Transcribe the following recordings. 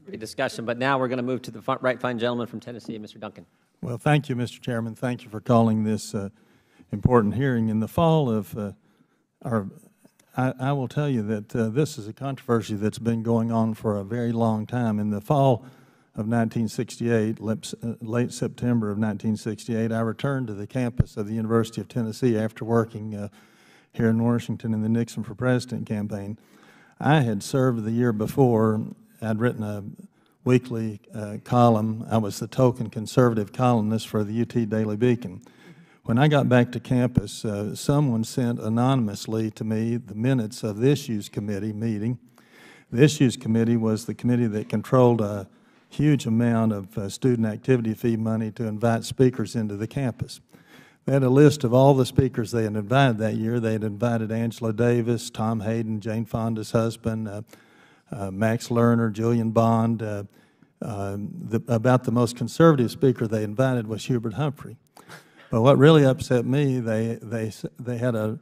Great discussion, but now we're going to move to the right fine gentleman from Tennessee, Mr. Duncan. Well, thank you, Mr. Chairman. Thank you for calling this important hearing. In the fall of I will tell you that this is a controversy that's been going on for a very long time. In the fall of 1968, late September of 1968, I returned to the campus of the University of Tennessee after working here in Washington in the Nixon for President campaign. I had served the year before. I'd written a weekly column. I was the token conservative columnist for the UT Daily Beacon. When I got back to campus, someone sent anonymously to me the minutes of the Issues Committee meeting. The Issues Committee was the committee that controlled a huge amount of student activity fee money to invite speakers into the campus. They had a list of all the speakers they had invited that year. They had invited Angela Davis, Tom Hayden, Jane Fonda's husband, Max Lerner, Julian Bond. About the most conservative speaker they invited was Hubert Humphrey. But what really upset me, they had a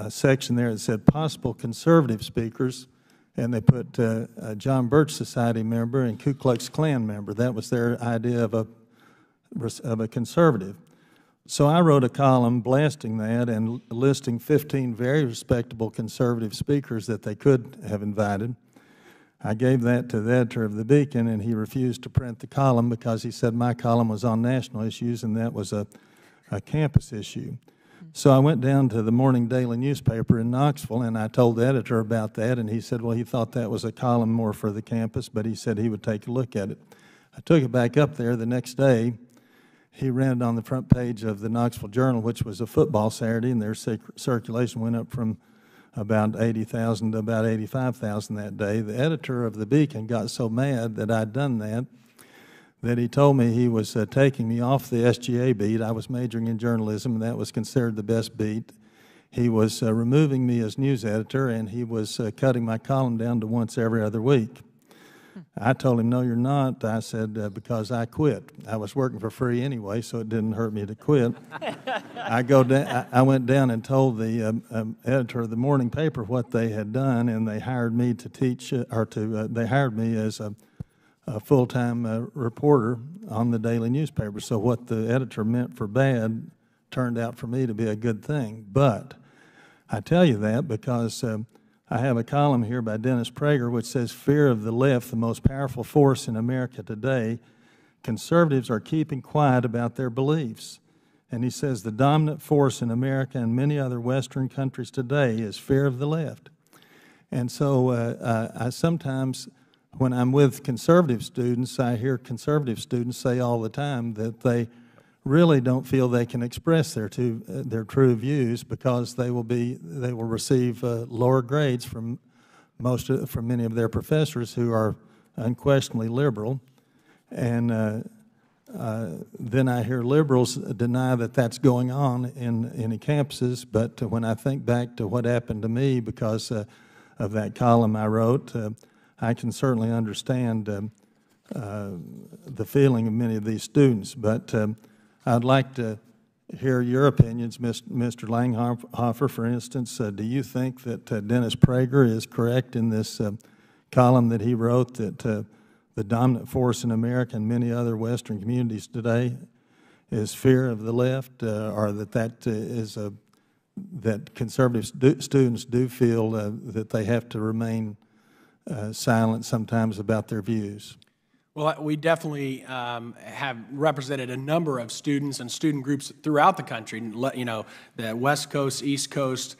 section there that said possible conservative speakers, and they put a John Birch Society member and Ku Klux Klan member. That was their idea of a conservative. So I wrote a column blasting that and listing 15 very respectable conservative speakers that they could have invited. I gave that to the editor of the Beacon, and he refused to print the column because he said my column was on national issues and that was a campus issue. So I went down to the morning daily newspaper in Knoxville, and I told the editor about that, and he said, well, he thought that was a column more for the campus, but he said he would take a look at it. I took it back up there the next day. He ran it on the front page of the Knoxville Journal, which was a football Saturday, and their circulation went up from about 80,000 to about 85,000 that day. The editor of the Beacon got so mad that I'd done that he told me he was taking me off the SGA beat. I was majoring in journalism, and that was considered the best beat. He was removing me as news editor, and he was cutting my column down to once every other week. I told him, no, you're not. I said, because I quit. I was working for free anyway, so it didn't hurt me to quit. I went down and told the editor of the morning paper what they had done, and they hired me to teach, they hired me as a full-time reporter on the daily newspaper. So what the editor meant for bad turned out for me to be a good thing. But I tell you that because I have a column here by Dennis Prager which says, fear of the left, the most powerful force in America today. Conservatives are keeping quiet about their beliefs. And he says the dominant force in America and many other Western countries today is fear of the left. And so I sometimes, when I'm with conservative students, I hear conservative students say all the time that they really don't feel they can express their true views because they will receive lower grades from many of their professors who are unquestionably liberal, and then I hear liberals deny that that's going on in any campuses. But when I think back to what happened to me because of that column I wrote, I can certainly understand the feeling of many of these students. But I'd like to hear your opinions, Mr. Langhofer, for instance. Do you think that Dennis Prager is correct in this column that he wrote, that the dominant force in America and many other Western communities today is fear of the left, or that conservative students do feel that they have to remain silent sometimes about their views? Well, we definitely have represented a number of students and student groups throughout the country, you know, the West Coast, East Coast,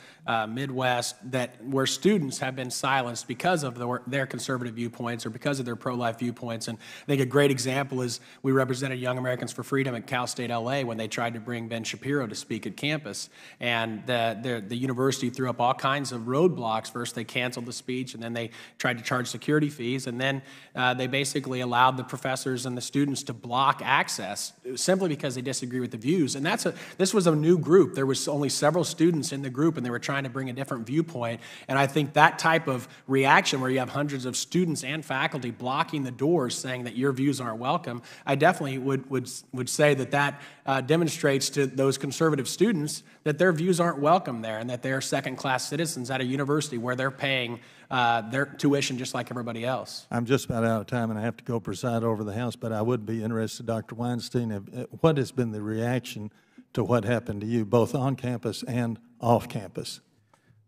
Midwest, where students have been silenced because of their conservative viewpoints or because of their pro-life viewpoints. And I think a great example is we represented Young Americans for Freedom at Cal State LA when they tried to bring Ben Shapiro to speak at campus. And the university threw up all kinds of roadblocks. First, they canceled the speech, and then they tried to charge security fees, and then they basically allowed the professors and the students to block access simply because they disagree with the views. And this was a new group. There was only several students in the group, and they were trying to bring a different viewpoint. And I think that type of reaction where you have hundreds of students and faculty blocking the doors saying that your views aren't welcome, I definitely would say that demonstrates to those conservative students that their views aren't welcome there and that they're second-class citizens at a university where they're paying their tuition just like everybody else. I'm just about out of time, and I have to go preside over the House, but I would be interested, Dr. Weinstein, what has been the reaction to what happened to you, both on campus and off campus?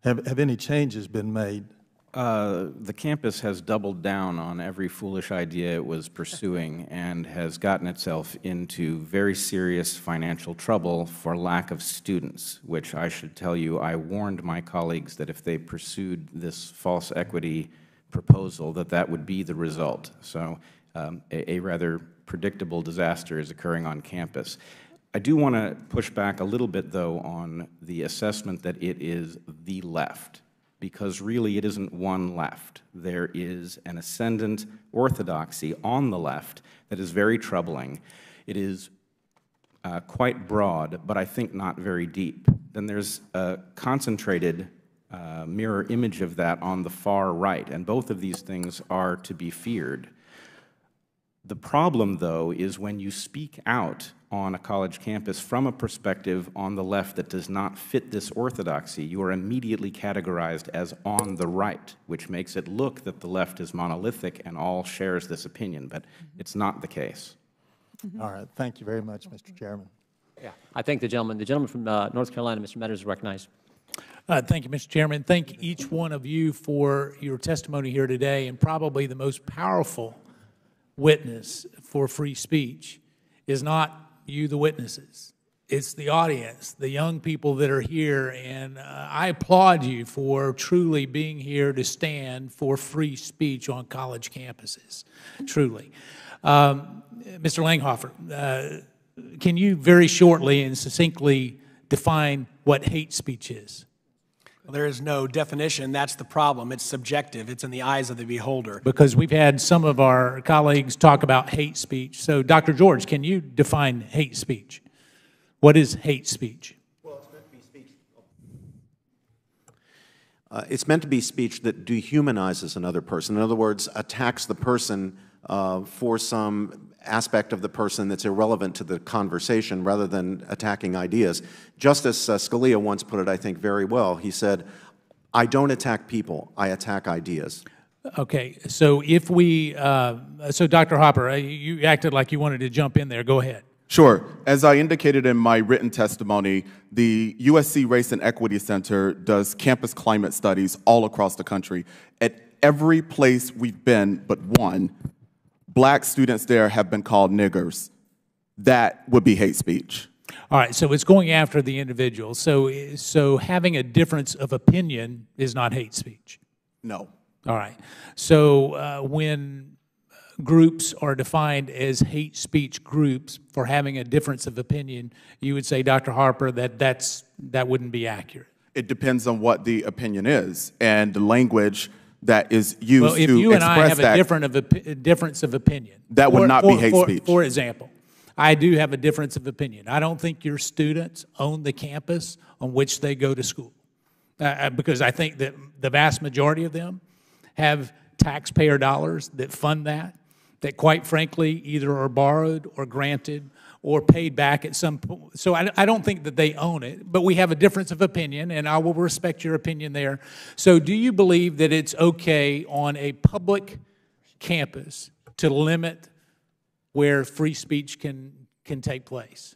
Have any changes been made? The campus has doubled down on every foolish idea it was pursuing and has gotten itself into very serious financial trouble for lack of students, which I should tell you, I warned my colleagues that if they pursued this false equity proposal, that would be the result. So a rather predictable disaster is occurring on campus. I do want to push back a little bit, though, on the assessment that it is the left, because really it isn't one left. There is an ascendant orthodoxy on the left that is very troubling. It is quite broad, but I think not very deep. Then there's a concentrated mirror image of that on the far right, and both of these things are to be feared. The problem, though, is when you speak out on a college campus from a perspective on the left that does not fit this orthodoxy, you are immediately categorized as on the right, which makes it look that the left is monolithic and all shares this opinion, but it's not the case. All right. Thank you very much, Mr. Chairman. Yeah, I thank the gentleman. The gentleman from North Carolina, Mr. Meadows, is recognized. Thank you, Mr. Chairman. Thank each one of you for your testimony here today, and probably the most powerful witness for free speech is not you, the witnesses. It's the audience, the young people that are here, and I applaud you for truly being here to stand for free speech on college campuses, truly. Mr. Langhofer, can you very shortly and succinctly define what hate speech is? Well, there is no definition. That's the problem. It's subjective. It's in the eyes of the beholder. Because we've had some of our colleagues talk about hate speech. So, Dr. George, can you define hate speech? What is hate speech? Well, it's meant to be speech. It's meant to be speech that dehumanizes another person. In other words, attacks the person for some aspect of the person that's irrelevant to the conversation rather than attacking ideas. Justice Scalia once put it, I think, very well. He said, I don't attack people, I attack ideas. Okay, so if we, so Dr. Hopper, you acted like you wanted to jump in there. Go ahead. Sure. As I indicated in my written testimony, the USC Race and Equity Center does campus climate studies all across the country. At every place we've been but one, black students there have been called niggers. That would be hate speech. All right, so it's going after the individual. So having a difference of opinion is not hate speech? No. All right. So when groups are defined as hate speech groups for having a difference of opinion, you would say, Dr. Harper, that wouldn't be accurate? It depends on what the opinion is and the language that is used well, if to you and I express have that. a difference of opinion. That would not be hate speech. For example, I do have a difference of opinion. I don't think your students own the campus on which they go to school because I think that the vast majority of them have taxpayer dollars that fund that quite frankly either are borrowed or granted or paid back at some point. So I don't think that they own it, but we have a difference of opinion, and I will respect your opinion there. So do you believe that it's okay on a public campus to limit where free speech can take place?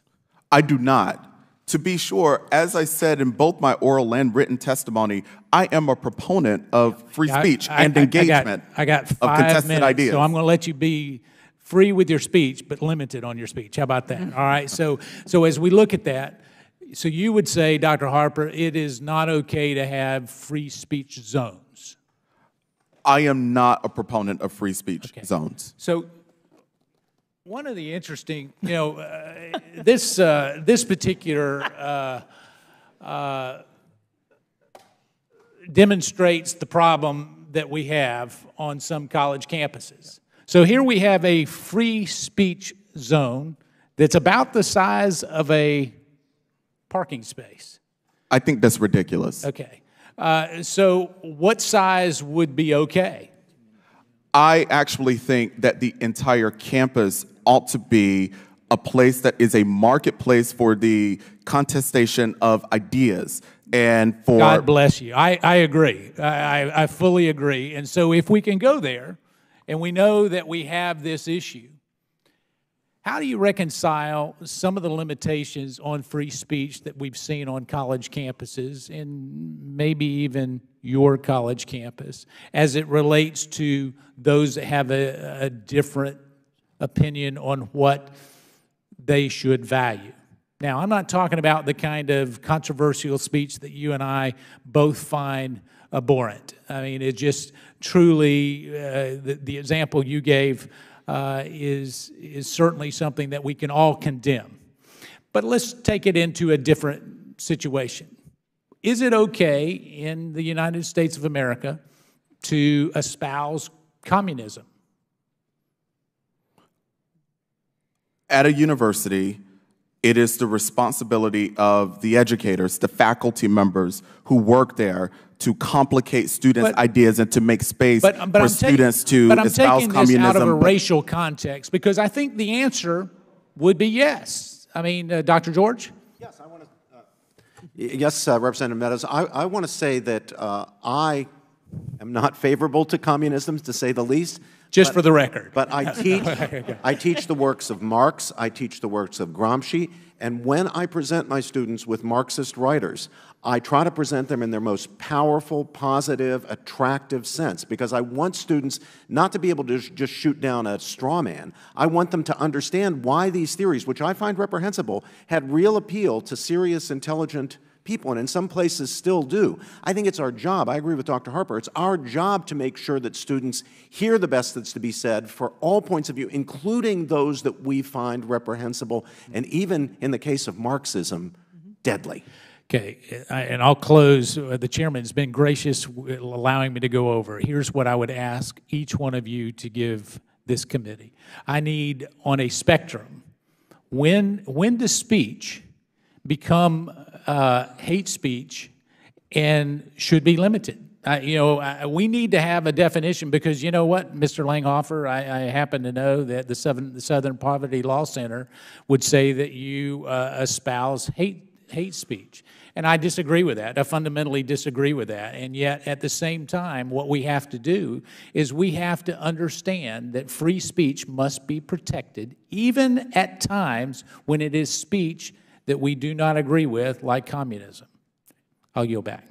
I do not. To be sure, as I said in both my oral and written testimony, I am a proponent of free speech and engagement I got 5 of contested minutes, ideas. so I'm going to let you be free with your speech, but limited on your speech. How about that? All right. So as we look at that, so you would say, Dr. Harper, it is not okay to have free speech zones. I am not a proponent of free speech zones. So one of the interesting, this particular demonstrates the problem that we have on some college campuses. So here we have a free speech zone that's about the size of a parking space. I think that's ridiculous. Okay. So what size would be okay? I actually think that the entire campus ought to be a place that is a marketplace for the contestation of ideas and for... God bless you. I agree. I fully agree. And so if we can go there, and we know that we have this issue, how do you reconcile some of the limitations on free speech that we've seen on college campuses, and maybe even your college campus, as it relates to those that have a different opinion on what they should value? Now, I'm not talking about the kind of controversial speech that you and I both find abhorrent. I mean, it just truly, the example you gave is certainly something that we can all condemn. But let's take it into a different situation. Is it okay in the United States of America to espouse communism? At a university, it is the responsibility of the educators, the faculty members who work there, to complicate students' ideas and to make space for students to espouse communism. But I'm taking this out of a racial context, because I think the answer would be yes. I mean, Dr. George? Yes, I want to. Yes, Representative Meadows. I want to say that I am not favorable to communism, to say the least. Just for the record. But I teach the works of Marx, I teach the works of Gramsci, and when I present my students with Marxist writers, I try to present them in their most powerful, positive, attractive sense, because I want students not to be able to just shoot down a straw man. I want them to understand why these theories, which I find reprehensible, had real appeal to serious, intelligent people, and in some places still do. I think it's our job, I agree with Dr. Harper, it's our job to make sure that students hear the best that's to be said for all points of view, including those that we find reprehensible, and even in the case of Marxism, deadly. Okay, and I'll close. The chairman's been gracious allowing me to go over. Here's what I would ask each one of you to give this committee. I need, on a spectrum, when does speech become hate speech and should be limited? We need to have a definition, because you know what, Mr. Langhofer, I happen to know that the Southern Poverty Law Center would say that you espouse hate speech. And I disagree with that. I fundamentally disagree with that. And yet, at the same time, what we have to do is we have to understand that free speech must be protected, even at times when it is speech that we do not agree with, like communism. I'll yield back.